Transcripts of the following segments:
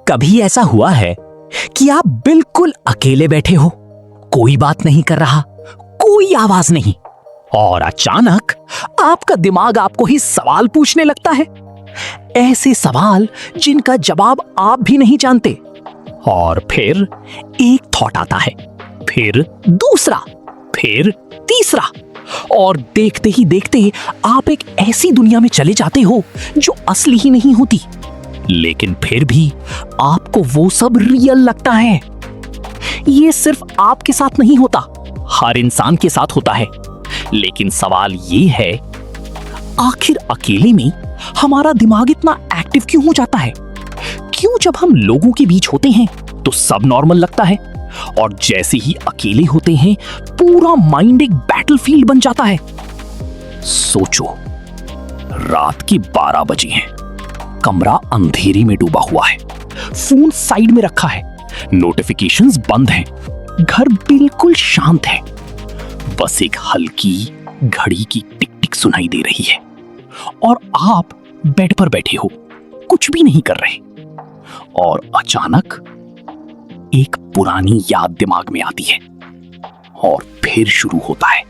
कभी ऐसा हुआ है कि आप बिल्कुल अकेले बैठे हो, कोई बात नहीं कर रहा, कोई आवाज नहीं, और अचानक आपका दिमाग आपको ही सवाल पूछने लगता है, ऐसे सवाल जिनका जवाब आप भी नहीं जानते। और फिर एक थॉट आता है, फिर दूसरा, फिर तीसरा, और देखते ही देखते आप एक ऐसी दुनिया में चले जाते हो जो असली ही नहीं होती, लेकिन फिर भी आपको वो सब रियल लगता है। ये सिर्फ आपके साथ नहीं होता, हर इंसान के साथ होता है। लेकिन सवाल ये है, आखिर अकेले में हमारा दिमाग इतना एक्टिव क्यों हो जाता है? क्यों जब हम लोगों के बीच होते हैं तो सब नॉर्मल लगता है, और जैसे ही अकेले होते हैं पूरा माइंड एक बैटलफील्ड बन जाता है? सोचो, रात के 12 बजे हैं, कमरा अंधेरे में डूबा हुआ है, फोन साइड में रखा है, नोटिफिकेशंस बंद हैं, घर बिल्कुल शांत है, बस एक हल्की घड़ी की टिक टिक सुनाई दे रही है, और आप बेड पर बैठे हो, कुछ भी नहीं कर रहे, और अचानक एक पुरानी याद दिमाग में आती है, और फिर शुरू होता है,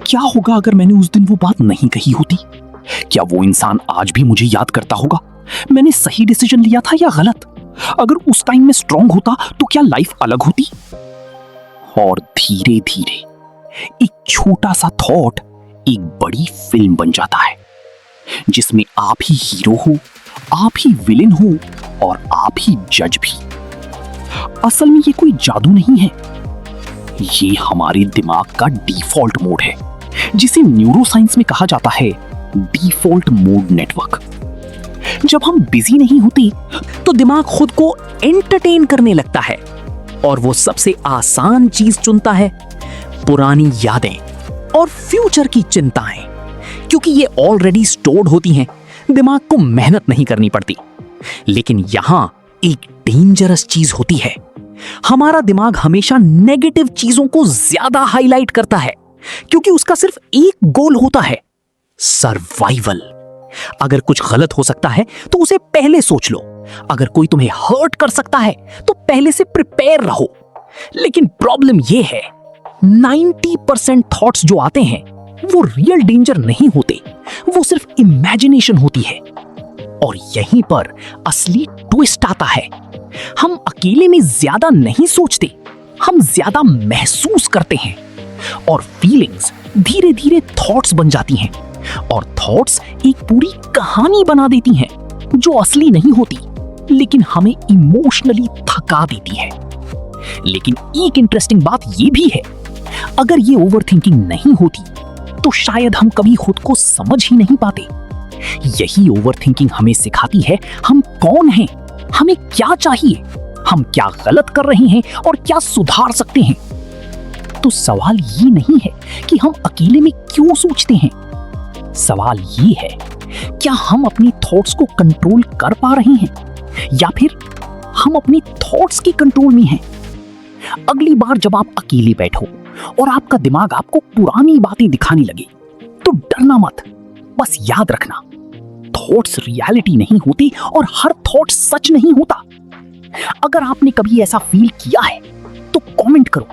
क्या होगा अगर मैंने उस दिन वो बात नहीं कही होती? क्या वो इंसान आज भी मुझे याद करता होगा? मैंने सही डिसीजन लिया था या गलत? अगर उस टाइम में स्ट्रांग होता तो क्या लाइफ अलग होती? और धीरे धीरे एक छोटा सा थॉट एक बड़ी फिल्म बन जाता है, जिसमें आप ही हीरो हो, आप ही विलेन हो, और आप ही जज भी। असल में ये कोई जादू नहीं है, ये हमारे दिमाग का डिफॉल्ट मोड है, जिसे न्यूरोसाइंस में कहा जाता है डिफॉल्ट मोड नेटवर्क। जब हम बिजी नहीं होते तो दिमाग खुद को एंटरटेन करने लगता है, और वो सबसे आसान चीज चुनता है, पुरानी यादें और फ्यूचर की चिंताएं, क्योंकि ये ऑलरेडी स्टोर्ड होती हैं, दिमाग को मेहनत नहीं करनी पड़ती। लेकिन यहां एक डेंजरस चीज होती है, हमारा दिमाग हमेशा नेगेटिव चीजों को ज्यादा हाईलाइट करता है, क्योंकि उसका सिर्फ एक गोल होता है, सर्वाइवल। अगर कुछ गलत हो सकता है तो उसे पहले सोच लो, अगर कोई तुम्हें हर्ट कर सकता है तो पहले से प्रिपेयर रहो। लेकिन प्रॉब्लम यह है, 90% थॉट्स जो आते हैं वो रियल डेंजर नहीं होते, वो सिर्फ इमेजिनेशन होती है। और यहीं पर असली ट्विस्ट आता है, हम अकेले में ज्यादा नहीं सोचते, हम ज्यादा महसूस करते हैं, और फीलिंग्स धीरे धीरे थॉट्स बन जाती हैं, और थॉट्स एक पूरी कहानी बना देती हैं जो असली नहीं होती, लेकिन हमें इमोशनली थका देती है। लेकिन एक इंटरेस्टिंग बात यह भी है, अगर ये ओवरथिंकिंग नहीं होती तो शायद हम कभी खुद को समझ ही नहीं पाते। यही ओवरथिंकिंग हमें सिखाती है हम कौन हैं, हमें क्या चाहिए, हम क्या गलत कर रहे हैं और क्या सुधार सकते हैं। तो सवाल ये नहीं है कि हम अकेले में क्यों सोचते हैं, सवाल ये है, क्या हम अपनी थॉट्स को कंट्रोल कर पा रहे हैं, या फिर हम अपनी थॉट्स के कंट्रोल में हैं। अगली बार जब आप अकेले बैठो और आपका दिमाग आपको पुरानी बातें दिखाने लगे तो डरना मत, बस याद रखना, थॉट्स रियलिटी नहीं होती और हर थॉट सच नहीं होता। अगर आपने कभी ऐसा फील किया है तो कमेंट करो,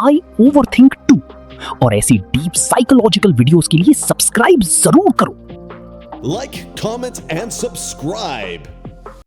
आई ओवरथिंक टू, और ऐसी डीप साइकोलॉजिकल वीडियोस के लिए सब्सक्राइब जरूर करो। Like, comment, and subscribe.